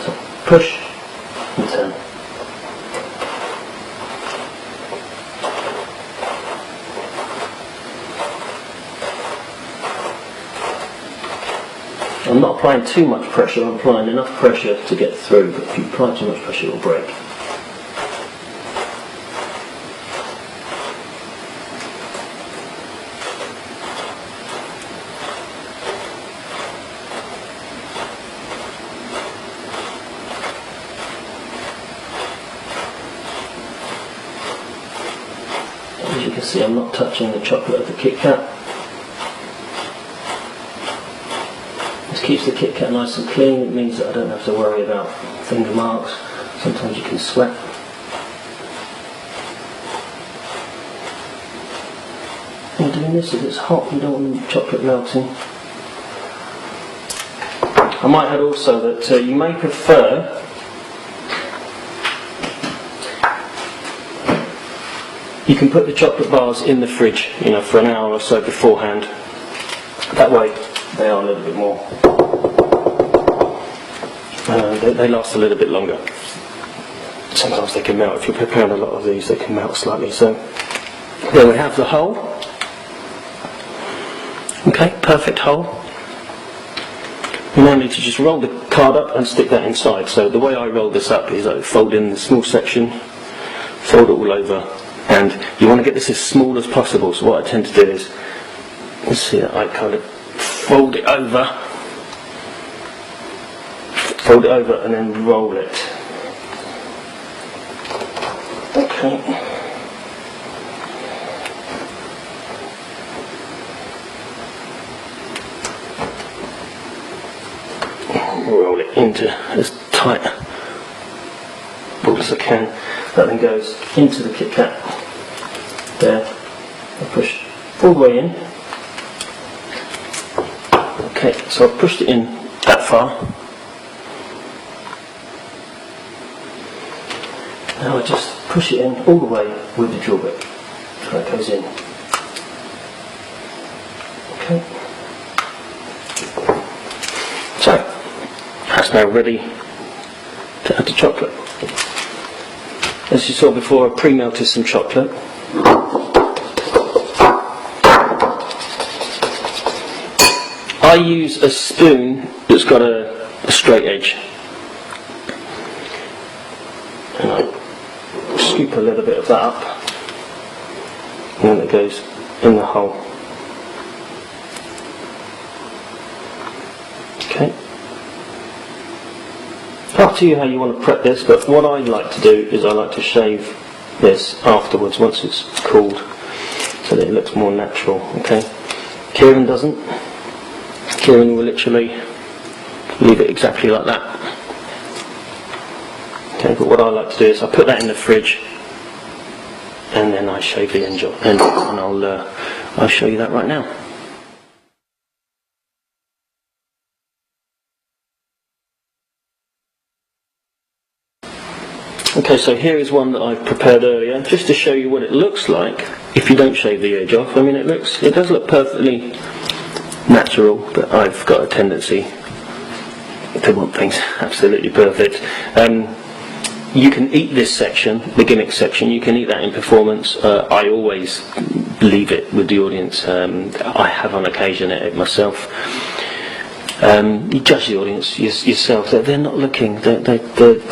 So push and turn. I'm not applying too much pressure, I'm applying enough pressure to get through, but if you apply too much pressure it will break. As you can see, I'm not touching the chocolate of the Kit Kat. This keeps the Kit Kat nice and clean. It means that I don't have to worry about finger marks. Sometimes you can sweat. And doing this, if it's hot, you don't want the chocolate melting. I might add also that you may prefer you can put the chocolate bars in the fridge, for an hour or so beforehand. That way they are a little bit more. They last a little bit longer. Sometimes they can melt. If you're preparing a lot of these, they can melt slightly. So there we have the hole. Okay, perfect hole. We now need to just roll the card up and stick that inside. So the way I roll this up is I fold in the small section, fold it all over. And you want to get this as small as possible, so what I tend to do is, let's see that I kind of fold it over, and then roll it. Okay. Roll it into as tight ball as I can. That then goes into the Kit Kat. There. I push all the way in. Okay, so I've pushed it in that far. Now I just push it in all the way with the drill bit. So it goes in. Okay. So, that's now ready to add the chocolate. As you saw before, I pre-melted some chocolate. I use a spoon that's got a straight edge. And I scoop a little bit of that up. And then it goes in the hole. Okay. Up to you how you want to prep this, but what I like to do is I like to shave this afterwards once it's cooled so that it looks more natural. Okay. Kieran doesn't. Kieran will literally leave it exactly like that. Okay, but what I like to do is I put that in the fridge and then I shave the end off, and I'll show you that right now. Okay, so here is one that I prepared earlier, just to show you what it looks like if you don't shave the edge off. I mean, it does look perfectly natural, but I've got a tendency to want things absolutely perfect. You can eat this section, the gimmick section, you can eat that in performance. I always leave it with the audience. I have on occasion it myself. You judge the audience yourself. They're not looking. They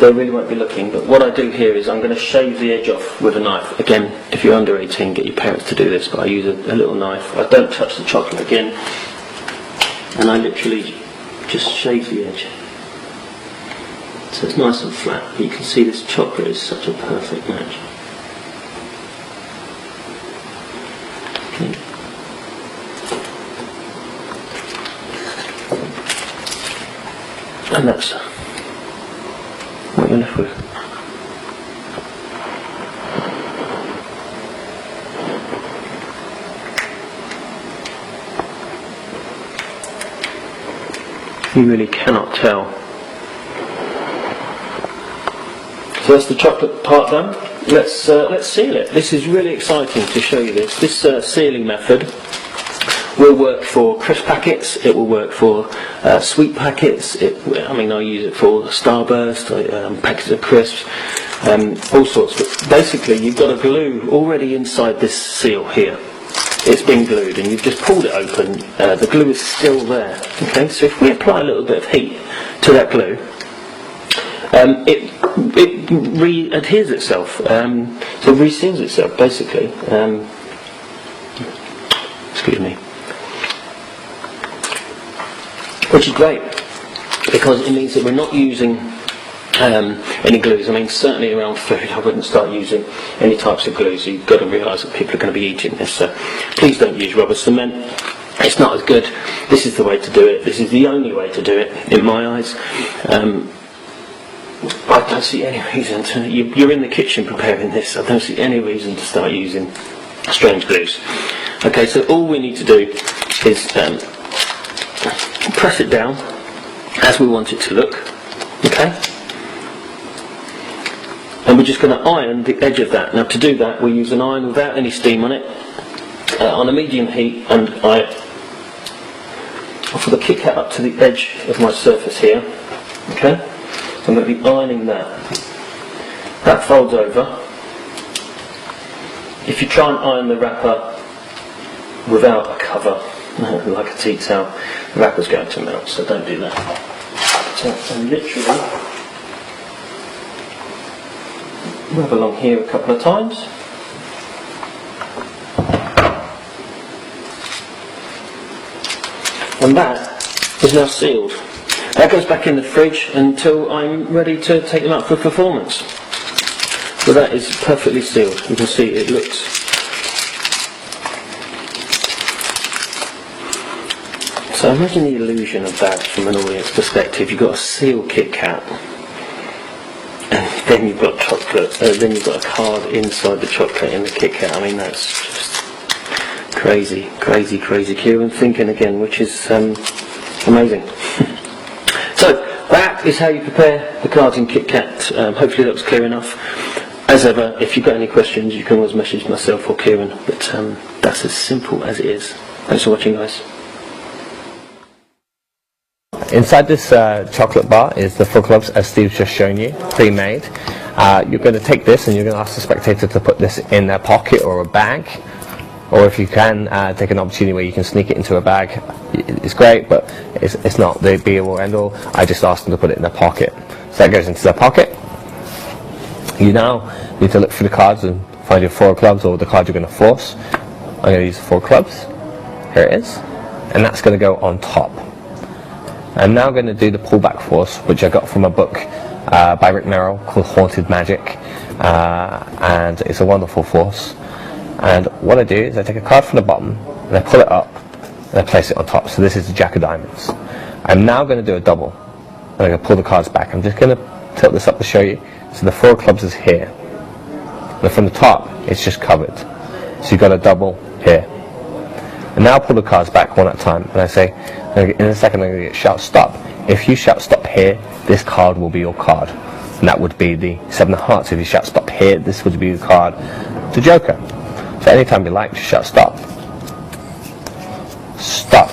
really won't be looking. But what I do here is I'm going to shave the edge off with a knife. Again, if you're under 18, get your parents to do this. But I use a little knife. I don't touch the chocolate again, and I literally just shave the edge. So it's nice and flat. But you can see this chocolate is such a perfect match. Okay. And that's what you're left with. You really cannot tell. So that's the chocolate part done. Let's seal it. This is really exciting to show you this. This sealing method will work for crisp packets, it will work for sweet packets, I use it for Starburst, packets of crisps, all sorts. But basically you've got a glue already inside this seal here. It's been glued and you've just pulled it open, the glue is still there. Okay, so if we apply a little bit of heat to that glue, it re-adheres itself, so it reseals itself basically. Excuse me. Which is great, because it means that we're not using any glues. I mean, certainly around food I wouldn't start using any types of glues. You've got to realise that people are going to be eating this, so please don't use rubber cement. It's not as good. This is the way to do it. This is the only way to do it, in my eyes. I don't see any reason to... You're in the kitchen preparing this. I don't see any reason to start using strange glues. Okay, so all we need to do is press it down as we want it to look. Okay? And we're just going to iron the edge of that. Now to do that we use an iron without any steam on it, on a medium heat, and I offer the Kit Kat up to the edge of my surface here. Okay? So I'm going to be ironing that. That folds over. If you try and iron the wrapper without a cover, like a tea towel, the wrapper's going to melt, so don't do that. So I'm literally rub along here a couple of times. And that is now sealed. That goes back in the fridge until I'm ready to take them out for performance. So that is perfectly sealed. You can see it looks. So imagine the illusion of that from an audience perspective. You've got a sealed Kit Kat, and then you've got chocolate, then you've got a card inside the chocolate in the Kit Kat. I mean, that's just crazy, crazy, crazy. Kieran thinking again, which is amazing. So that is how you prepare the cards in Kit Kat. Hopefully that was clear enough. As ever, if you've got any questions, you can always message myself or Kieran, but that's as simple as it is. Thanks for watching, guys. Inside this chocolate bar is the 4 clubs, as Steve's just shown you, pre-made. You're going to take this and you're going to ask the spectator to put this in their pocket or a bag. Or if you can, take an opportunity where you can sneak it into a bag. It's great, but it's not the be-all end-all. I just asked them to put it in their pocket. So that goes into their pocket. You now need to look through the cards and find your 4 clubs or the card you're going to force. I'm going to use 4 clubs. Here it is. And that's going to go on top. I'm now going to do the pullback force, which I got from a book by Rick Merrill called Haunted Magic, and it's a wonderful force. And what I do is I take a card from the bottom and I pull it up and I place it on top. So this is the Jack of Diamonds. I'm now going to do a double. I'm going to pull the cards back. I'm just going to tilt this up to show you. So the 4 clubs is here. And from the top, it's just covered. So you've got a double here. And now pull the cards back one at a time, and I say, in a second I'm going to shout stop. If you shout stop here, this card will be your card. And that would be the 7 of hearts. If you shout stop here, this would be the card to Joker. So anytime you like, just shout stop. Stop.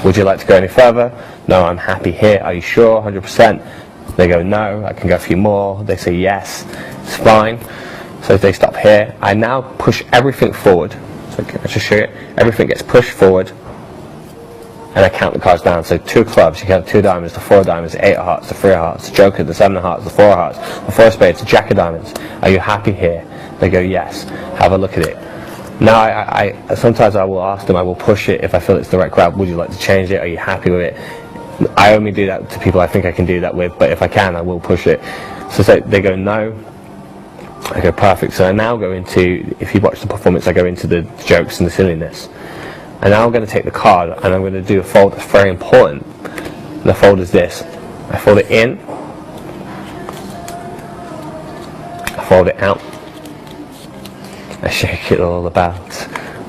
Would you like to go any further? No, I'm happy here. Are you sure? 100%? They go no, I can go a few more. They say yes, it's fine. So if they stop here, I now push everything forward. So I just show you, everything gets pushed forward, and I count the cards down. So 2 clubs, you count 2 diamonds, the 4 diamonds, the 8 of hearts, the 3 of hearts, the Joker, the 7 of hearts, the 4 of hearts, the 4 of spades, the Jack of diamonds. Are you happy here? They go yes. Have a look at it. Now I sometimes I will ask them, I will push it if I feel it's the right grab. Would you like to change it? Are you happy with it? I only do that to people I think I can do that with, but if I can, I will push it. So they go no. I go perfect. So I now go into, if you watch the performance, I go into the jokes and the silliness. And now I'm going to take the card and I'm going to do a fold that's very important. And the fold is this. I fold it in. I fold it out. I shake it all about.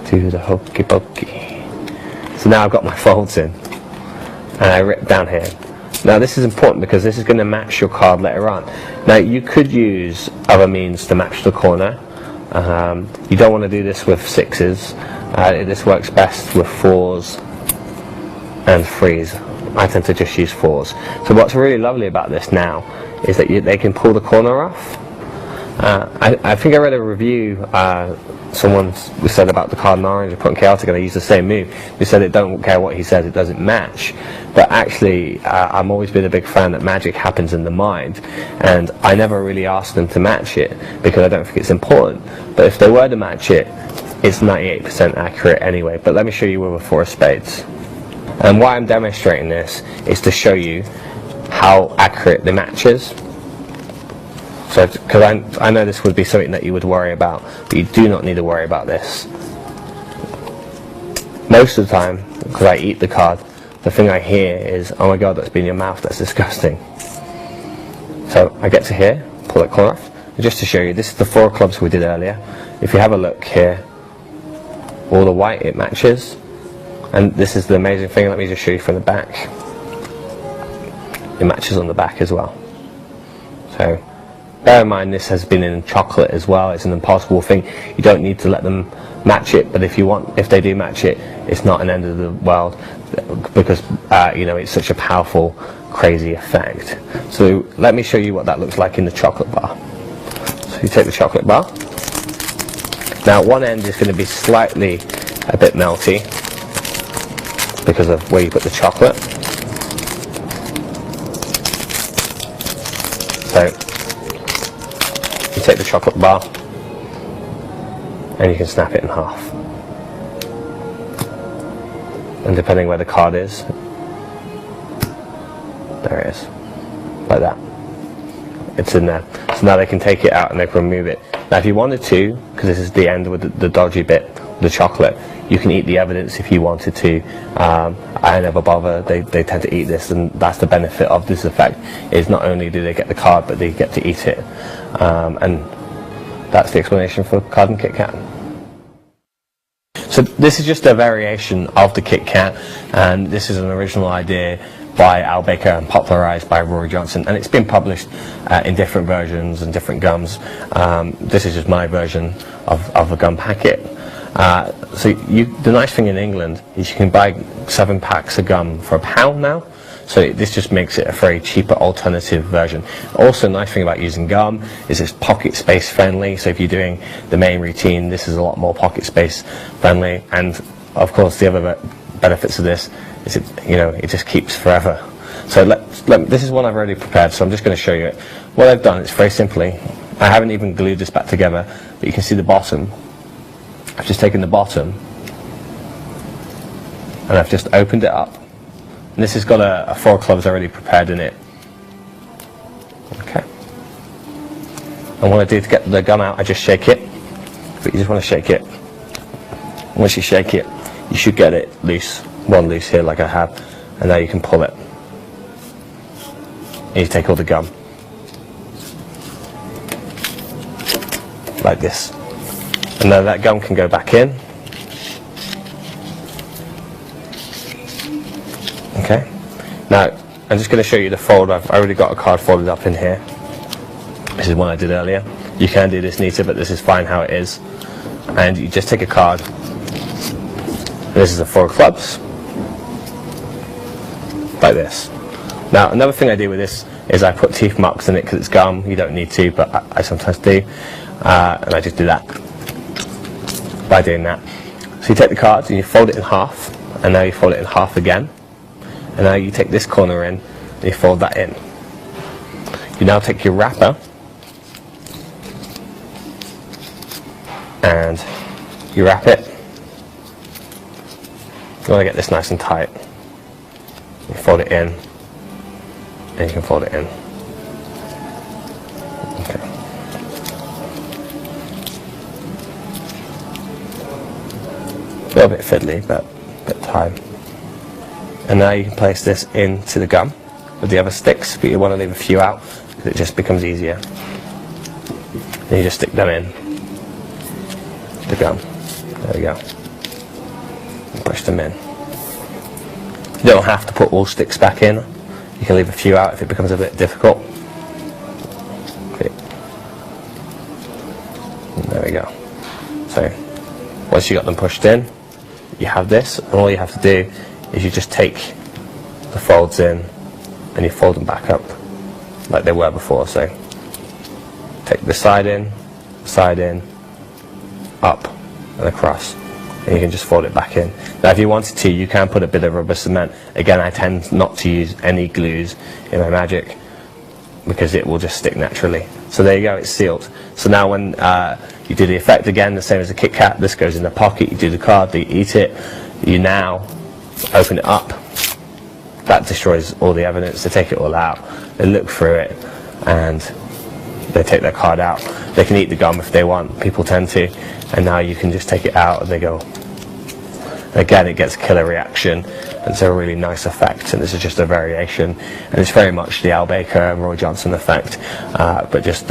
Do the hokey pokey. So now I've got my folds in. And I rip down here. Now this is important because this is going to match your card later on. Now you could use other means to match the corner. You don't want to do this with 6s. This works best with 4s and 3s. I tend to just use 4s. So what's really lovely about this now is that they can pull the corner off. I think I read a review, someone said about the card in orange and putting chaotic, and I used the same move. They said it don't care what he says, it doesn't match. But actually, I've always been a big fan that magic happens in the mind, and I never really asked them to match it because I don't think it's important. But if they were to match it, it's 98% accurate anyway. But let me show you with a 4 of spades. And why I'm demonstrating this is to show you how accurate the match is. So, because I know this would be something that you would worry about, but you do not need to worry about this. Most of the time, because I eat the card, the thing I hear is, oh my god, that's been in your mouth, that's disgusting. So I get to here, pull that corner off, and just to show you, this is the 4 of clubs we did earlier. If you have a look here, all the white, it matches. And this is the amazing thing, let me just show you from the back. It matches on the back as well. So, bear in mind this has been in chocolate as well, it's an impossible thing. You don't need to let them match it, but if they do match it, it's not an end of the world because it's such a powerful, crazy effect. So let me show you what that looks like in the chocolate bar. So you take the chocolate bar. Now one end is going to be slightly a bit melty because of where you put the chocolate. So you take the chocolate bar and you can snap it in half. and depending where the card is, there it is, like that. It's in there. So now they can take it out and they can remove it. Now if you wanted to, because this is the end with the dodgy bit, the chocolate, you can eat the evidence if you wanted to. I never bother. They tend to eat this, and that's the benefit of this effect, is not only do they get the card, but they get to eat it. And that's the explanation for card and Kit Kat. So this is just a variation of the Kit Kat, and this is an original idea by Al Baker and popularized by Roy Johnson, and it's been published in different versions and different gums. This is just my version of a gum packet. So the nice thing in England is you can buy 7 packs of gum for £1 now. So this just makes it a very cheaper alternative version. Also, nice thing about using gum is it's pocket space friendly. So if you're doing the main routine, this is a lot more pocket space friendly. And of course, the other benefits of this is it just keeps forever. So this is one I've already prepared. So I'm just going to show you it. What I've done is very simply, I haven't even glued this back together, but you can see the bottom. I've just taken the bottom and I've just opened it up. And this has got a 4 clubs already prepared in it. Okay. And what I do to get the gum out, I just shake it. But you just want to shake it. Once you shake it, you should get it loose. One loose here like I have. And now you can pull it. And you take all the gum. Like this. And now that gum can go back in. Okay. Now I'm just going to show you the fold. I've already got a card folded up in here. This is one I did earlier. You can do this neater, but this is fine how it is. And you just take a card. This is the 4 clubs. Like this. Now another thing I do with this is I put teeth marks in it because it's gum. You don't need to, but I sometimes do. And I just do that by doing that. So you take the cards and you fold it in half, and now you fold it in half again, and now you take this corner in and you fold that in. You now take your wrapper and you wrap it. You want to get this nice and tight. You fold it in and you can fold it in. A little bit fiddly, but a bit time. And now you can place this into the gum with the other sticks, but you want to leave a few out because it just becomes easier. And you just stick them in the gum. There we go. And push them in. You don't have to put all sticks back in. You can leave a few out if it becomes a bit difficult. Okay. And there we go. So once you got them pushed in, you have this, and all you have to do is you just take the folds in and you fold them back up like they were before. So take the side in, up and across, and you can just fold it back in. Now if you wanted to, you can put a bit of rubber cement. Again, I tend not to use any glues in my magic because it will just stick naturally. So there you go, it's sealed. So now when you do the effect again, the same as the Kit Kat, this goes in the pocket, you do the card, you eat it, you now open it up. That destroys all the evidence. They take it all out, they look through it, and they take their card out. They can eat the gum if they want, people tend to, and now you can just take it out and they go. Again, it gets a killer reaction, and it's a really nice effect, and this is just a variation, and it's very much the Al Baker and Roy Johnson effect, but just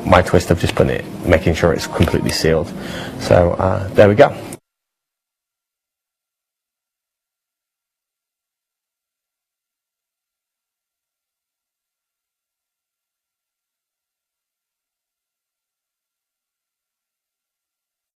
my twist of just putting it, making sure it's completely sealed. So there we go.